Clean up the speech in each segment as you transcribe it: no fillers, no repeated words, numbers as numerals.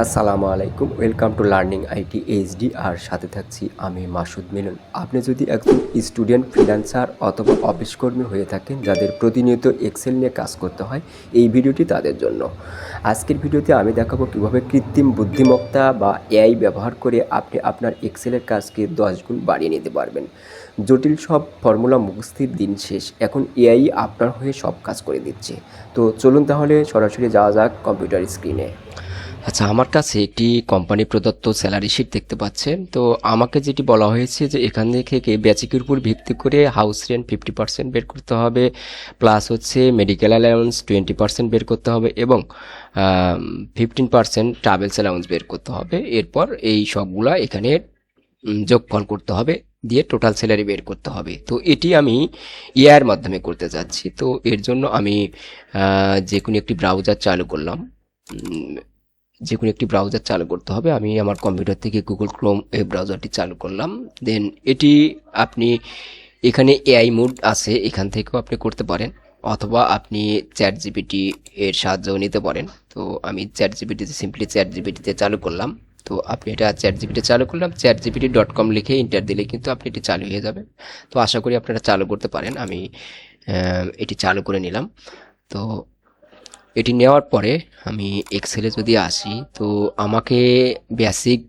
আসসালামু আলাইকুম, welcome to learning IT HD. আর সাথে থাকছি আমি মাসুদ মিলন। আপনি যদি একজন স্টুডেন্ট, ফ্রিল্যান্সার অথবা অফিস কর্মী হয়ে থাকেন যাদের প্রতিনিয়ত এক্সেল নিয়ে কাজ করতে হয়, এই ভিডিওটি তাদের জন্য। আজকের ভিডিওতে আমি দেখাবো কীভাবে কৃত্রিম বুদ্ধিমত্তা বা এআই ব্যবহার করে আপনি আপনার এক্সেলের কাজকে 10 গুণ বাড়িয়ে নিতে পারবেন। জটিল সব ফর্মুলা মুখস্থির দিন শেষ, এখন এআই আপনার হয়ে সব কাজ করে দিচ্ছে। তো চলুন তাহলে সরাসরি যাওয়া যাক কম্পিউটার স্ক্রিনে। আচ্ছা, আমার কাছে একটি কোম্পানি প্রদত্ত স্যালারি শিট দেখতে পাচ্ছেন। তো আমাকে যেটি বলা হয়েছে যে এখান থেকে বেসিকের উপর ভিত্তি করে হাউস রেন্ট 50% বের করতে হবে, প্লাস হচ্ছে মেডিকেল অ্যালাউন্স 20% বের করতে হবে এবং 15% ট্রাভেলস অ্যালাউন্স বের করতে হবে। এরপর এই সবগুলা এখানে যোগফল করতে হবে, দিয়ে টোটাল স্যালারি বের করতে হবে। তো এটি আমি এআইয়ের মাধ্যমে করতে যাচ্ছি। তো এর জন্য আমি যে কোনো একটি ব্রাউজার চালু করলাম। যে কোনো একটি ব্রাউজার চালু করতে হবে। আমি আমার কম্পিউটার থেকে গুগল ক্রোম এই ব্রাউজারটি চালু করলাম। দেন এটি আপনি এখানে এআই মোড আছে, এখান থেকেও আপনি করতে পারেন, অথবা আপনি চ্যাট জিপিটি এর সাহায্যও নিতে পারেন। তো আমি চ্যাট জিপিটিতে সিম্পলি চ্যাট জিপিটিতে চালু করলাম। তো আপনি এটা চ্যাট জিপিটি চালু করলাম, chatgpt.com লিখে এন্টার দিলে কিন্তু আপনি এটি চালু হয়ে যাবে। তো আশা করি আপনারা চালু করতে পারেন। আমি এটি চালু করে নিলাম। তো এটি নেওয়ার পরে আমি এক্সেলে যদি আসি, তো আমাকে বেসিক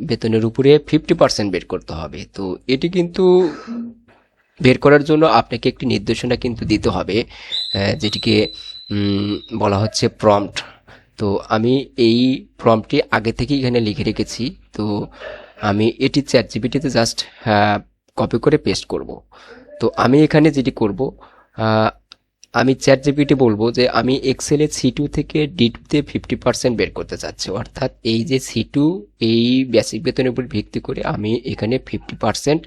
বেতনের উপরে 50% বের করতে হবে। তো এটি কিন্তু বের করার জন্য আপনাকে একটি নির্দেশনা কিন্তু দিতে হবে, যেটিকে বলা হচ্ছে প্রম্পট। তো আমি এই প্রম্পটটি আগে থেকেই এখানে লিখে রেখেছি। তো আমি এটি চ্যাট জিপিটিতে জাস্ট কপি করে পেস্ট করব। তো আমি এখানে যেটি করব, আমি চ্যাট জিপিটি বলবো যে আমি এক্সেলে সি2 থেকে ডি2তে 50% বের করতে চাচ্ছি। অর্থাৎ এই যে সি2, এই বেসিক বেতনের উপর ভিত্তি করে আমি এখানে 50%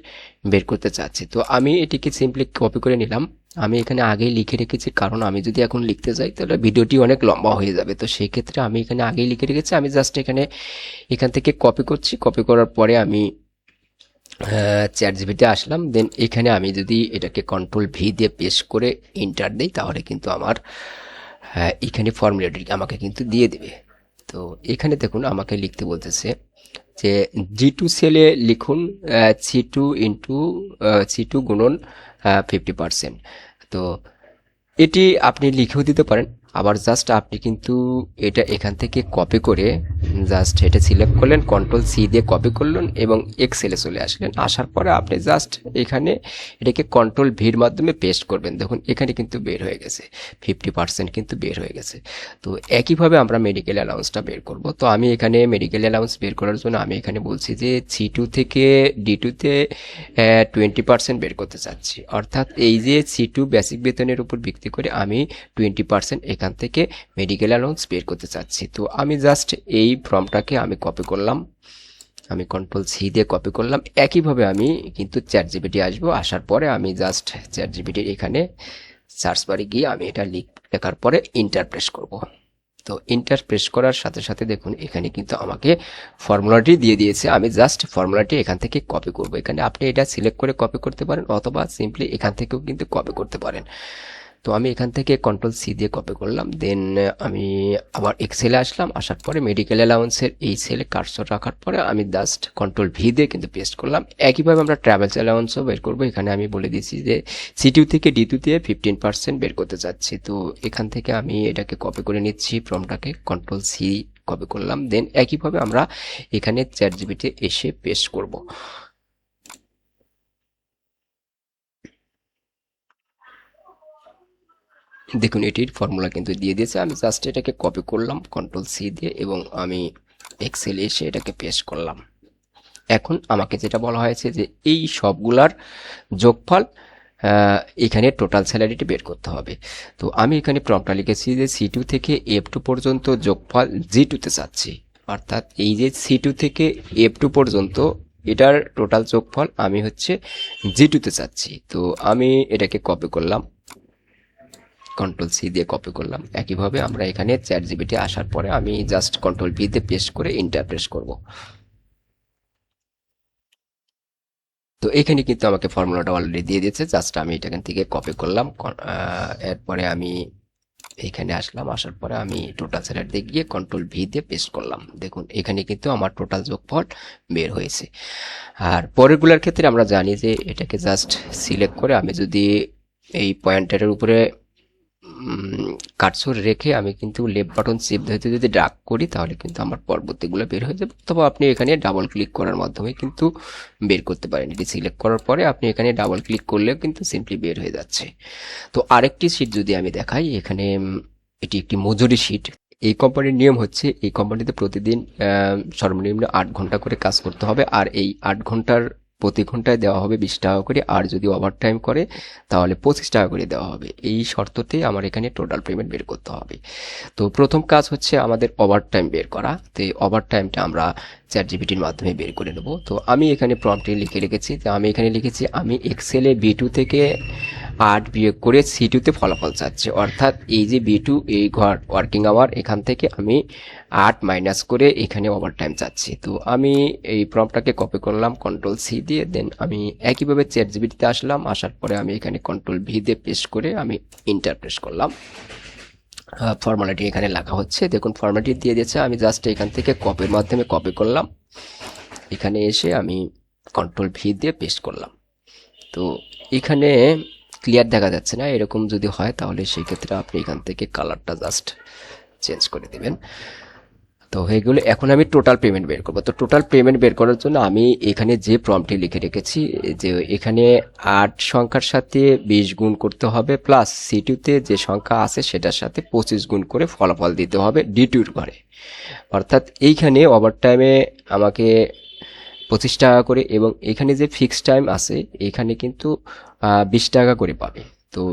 বের করতে চাচ্ছি। তো আমি এটিকে সিম্পলি কপি করে নিলাম। আমি এখানে আগেই লিখে রেখেছি, কারণ আমি যদি এখন লিখতে যাই তাহলে ভিডিওটি অনেক লম্বা হয়ে যাবে। তো সেই ক্ষেত্রে আমি এখানে আগেই লিখে রেখেছি। আমি জাস্ট এখান থেকে কপি করছি। কপি করার পরে আমি চ্যাট জিপিটি আসলাম। দেন এখানে আমি যদি এটাকে কন্ট্রোল-ভি দিয়ে পেস্ট করে এন্টার দিই, তাহলে কিন্তু আমার এখানে ফর্মুলাটি আমাকে কিন্তু দিয়ে দেবে। তো এখানে দেখুন আমাকে লিখতে বলতেছে যে জি2 সেলে লিখুন সি2 ইন্টু সি2 গুণন 50%। তো এটি আপনি লিখেও দিতে পারেন। আবার জাস্ট আপনি কিন্তু এটা এখান থেকে কপি করে জাস্ট এটা সিলেক্ট করলেন, কন্ট্রোল-সি দিয়ে কপি করলেন এবং এক্সেলে চলে আসলেন। আসার পরে আপনি জাস্ট এখানে এটাকে কন্ট্রোল-ভির মাধ্যমে পেস্ট করবেন। দেখুন এখানে কিন্তু বের হয়ে গেছে, 50% কিন্তু বের হয়ে গেছে। তো একইভাবে আমরা মেডিকেল অ্যালাউন্সটা বের করব। তো আমি এখানে মেডিকেল অ্যালাউন্স বের করার জন্য আমি এখানে বলছি যে সি2 থেকে ডি2তে 20% বের করতে চাচ্ছি। অর্থাৎ এই যে সি2 বেসিক বেতনের উপর ভিত্তি করে আমি 20% এখান থেকে মেডিকেল অ্যালাউন্স বের করতে চাচ্ছি। তো আমি জাস্ট এই ফর্মটাকে আমি কপি করলাম, আমি কন্ট্রোল-সি দিয়ে কপি করলাম। একইভাবে আমি কিন্তু চ্যাট জিপিটি আসবো, আসার পরে আমি জাস্ট চ্যাট জিপিটির এখানে সার্চ বারে গিয়ে আমি এটা লেখার পরে ইন্টার প্রেস করব। তো ইন্টার প্রেস করার সাথে সাথে দেখুন এখানে কিন্তু আমাকে ফর্মুলাটি দিয়ে দিয়েছে। আমি জাস্ট ফর্মুলাটি এখান থেকে কপি করব। এখানে আপনি এটা সিলেক্ট করে কপি করতে পারেন, অথবা সিম্পলি এখান থেকেও কিন্তু কপি করতে পারেন। তো আমি এখান থেকে কন্ট্রোল-সি দিয়ে কপি করলাম। দেন আমি আবার এক্সেলে আসলাম। আসার পরে মেডিকেল অ্যালাউন্সের এই সেলে কার্সর রাখার পরে আমি জাস্ট কন্ট্রোল-ভি দিয়ে কিন্তু পেস্ট করলাম। একইভাবে আমরা ট্রাভেলস অ্যালাউন্সও বের করবো। এখানে আমি বলে দিয়েছি যে সি2 থেকে ডি2তে 15% বের করতে চাচ্ছি। তো এখান থেকে আমি এটাকে কপি করে নিচ্ছি, ফর্মটাকে কন্ট্রোল-সি কপি করলাম। দেন একইভাবে আমরা এখানে চ্যাট জিপিটি এসে পেস্ট করব। দেখুন এটির ফর্মুলা কিন্তু দিয়ে দিয়েছে। আমি জাস্ট এটাকে কপি করলাম কন্ট্রোল-সি দিয়ে এবং আমি এক্সেলে এসে এটাকে পেস্ট করলাম। এখন আমাকে যেটা বলা হয়েছে যে এই সবগুলার যোগফল এখানে টোটাল স্যালারিটি বের করতে হবে। তো আমি এখানে প্রম্পটটা লিখেছি যে সি2 থেকে এফ2 পর্যন্ত যোগফল জি2তে চাচ্ছি। অর্থাৎ এই যে সি2 থেকে এফ2 পর্যন্ত এটার টোটাল যোগফল আমি হচ্ছে জি2তে চাচ্ছি। তো আমি এটাকে কপি করলাম, কন্ট্রোল-সি দিয়ে কপি করলাম। একইভাবে আমরা এখানে চ্যাট জিপিটি আসার পরে আমি জাস্ট কন্ট্রোল-ভি দিয়ে পেস্ট করে ইন্টার প্রেস করব। তো এখানে কিন্তু আমাকে ফর্মুলাটা অলরেডি দিয়ে দিয়েছে, জাস্ট আমি এটা এখান থেকে কপি করলাম। এরপরে আমি এখানে আসলাম, আসার পরে আমি টোটাল স্যালারি দিয়ে গিয়ে কন্ট্রোল ভি দিয়ে পেস্ট করলাম। দেখুন এখানে কিন্তু আমার টোটাল যোগফল বের হয়েছে। আর পরেরগুলোর ক্ষেত্রে আমরা জানি যে এটাকে জাস্ট সিলেক্ট করে আমি যদি এই পয়েন্টারের উপরে কার্সর রেখে আমি কিন্তু লেফট বাটন চেপ ধরে যদি ড্রাগ করি তাহলে কিন্তু আমার পরবর্তীগুলো বের হয়ে যাবে, অথবা আপনি এখানে ডাবল ক্লিক করার মাধ্যমে কিন্তু বের করতে পারেন। এটি সিলেক্ট করার পরে আপনি এখানে ডাবল ক্লিক করলেও কিন্তু সিম্পলি বের হয়ে যাচ্ছে। তো আরেকটি শিট যদি আমি দেখাই, এখানে এটি একটি মজুরি শিট। এই কোম্পানির নিয়ম হচ্ছে এই কোম্পানিতে প্রতিদিন সর্বনিম্ন 8 ঘন্টা করে কাজ করতে হবে, আর এই 8 ঘন্টার প্রতি ঘন্টায় দেওয়া হবে 20 টাকা করে, আর যদি ওভারটাইম করে তাহলে 25 টাকা করে দেওয়া হবে। এই শর্ততে আমার এখানে টোটাল পেমেন্ট বের করতে হবে। তো প্রথম কাজ হচ্ছে আমাদের ওভারটাইম বের করা। তো এই ওভারটাইমটা আমরা চ্যাট জিপিটির মাধ্যমে বের করে নেব। তো আমি এখানে প্রম্পটে লিখে রেখেছি, তো আমি এখানে লিখেছি আমি এক্সেলে B2 থেকে 8 বিয়োগ করে C2 তে ফলাফল চাচ্ছি, অর্থাৎ এই যে B2 এই ঘর ওয়ার্কিং আওয়ার, এখান থেকে আমি 8 মাইনাস করে এখানে ওভারটাইম চাচ্ছি। তো আমি এই প্রম্পটটাকে কপি করলাম কন্ট্রোল সি দিয়ে, দেন আমি একইভাবে চ্যাট জিপিটিতে আসলাম, আসার পরে আমি এখানে কন্ট্রোল ভি দিয়ে পেস্ট করে আমি ইন্টার প্রেস করলাম। ফর্মুলাটি এখানে লেখা হচ্ছে, দেখুন ফর্মুলাটি দিয়ে দিয়েছে। আমি জাস্ট এখান থেকে কপির মাধ্যমে কপি করলাম, এখানে এসে আমি কন্ট্রোল ভি দিয়ে পেস্ট করলাম। তো এখানে ক্লিয়ার দেখা যাচ্ছে না, এরকম যদি হয় তাহলে সেই ক্ষেত্রে আপনি এখান থেকে কালারটা জাস্ট চেঞ্জ করে দিবেন। তো হয়ে গেলে এখন আমি টোটাল পেমেন্ট বের করবো। তো টোটাল পেমেন্ট বের করার জন্য আমি এখানে যে প্রম্পটে লিখে রেখেছি যে এখানে 8 সংখ্যার সাথে 20 গুণ করতে হবে, প্লাস C2-তে যে সংখ্যা আছে সেটার সাথে 25 গুণ করে ফলাফল দিতে হবে D2-র ঘরে। অর্থাৎ এইখানে ওভারটাইমে আমাকে 25 টাকা করে, এবং এখানে যে ফিক্সড টাইম আছে এখানে কিন্তু 20 টাকা করে পাবে। তো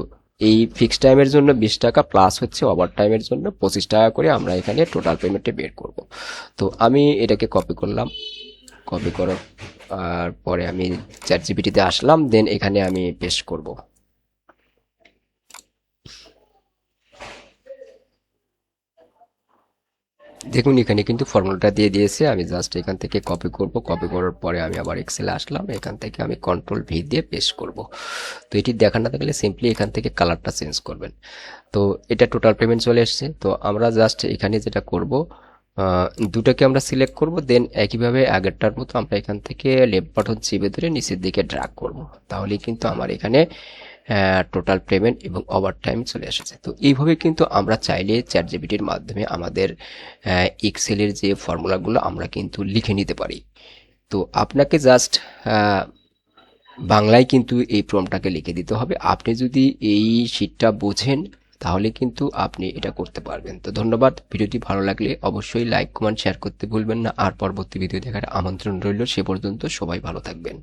এই ফিক্সড টাইমের জন্য 20 টাকা, প্লাস হচ্ছে ওভার টাইমের জন্য 25 টাকা করে আমরা এখানে টোটাল পেমেন্টে বের করব। তো আমি এটাকে কপি করলাম, কপি করার পরে আমি চ্যাট জিপিটিতে আসলাম, দেন এখানে আমি পেস্ট করব। দেখুন এখানে কিন্তু ফর্মুলাটা দিয়ে দিয়েছে, আমি জাস্ট এখান থেকে কপি করব, কপি করার পরে আমি আবার এক্সেলে আসলাম, এখান থেকে আমি কন্ট্রোল ভি দিয়ে পেস্ট করব। তো এটি দেখা না থাকলে সিম্পলি এখান থেকে কালারটা চেঞ্জ করবেন। তো এটা টোটাল পেমেন্ট চলে এসছে। তো আমরা জাস্ট এখানে যেটা করব, দুটাকে আমরা সিলেক্ট করব, দেন একইভাবে আগেরটার মতো আমরা এখান থেকে লেফট বাটন চেপে ধরে নিচের দিকে ড্র্যাগ করব, তাহলেই কিন্তু আমার এখানে টোটাল পেমেন্ট এবং ওভারটাইম চলে এসেছে। তো এইভাবে কিন্তু আমরা চাইলে চ্যাট জিপিটির মাধ্যমে আমাদের এক্সেলের যে ফর্মুলাগুলো আমরা কিন্তু লিখে নিতে পারি। তো আপনাকে জাস্ট বাংলায় কিন্তু এই প্রম্পটটাকে লিখে দিতে হবে। আপনি যদি এই শীটটা বোঝেন তাহলে কিন্তু আপনি এটা করতে পারবেন। তো ধন্যবাদ। ভিডিওটি ভালো লাগলে অবশ্যই লাইক কমেন্ট শেয়ার করতে ভুলবেন না, আর পরবর্তী ভিডিও দেখার আমন্ত্রণ রইল। সে পর্যন্ত সবাই ভালো থাকবেন।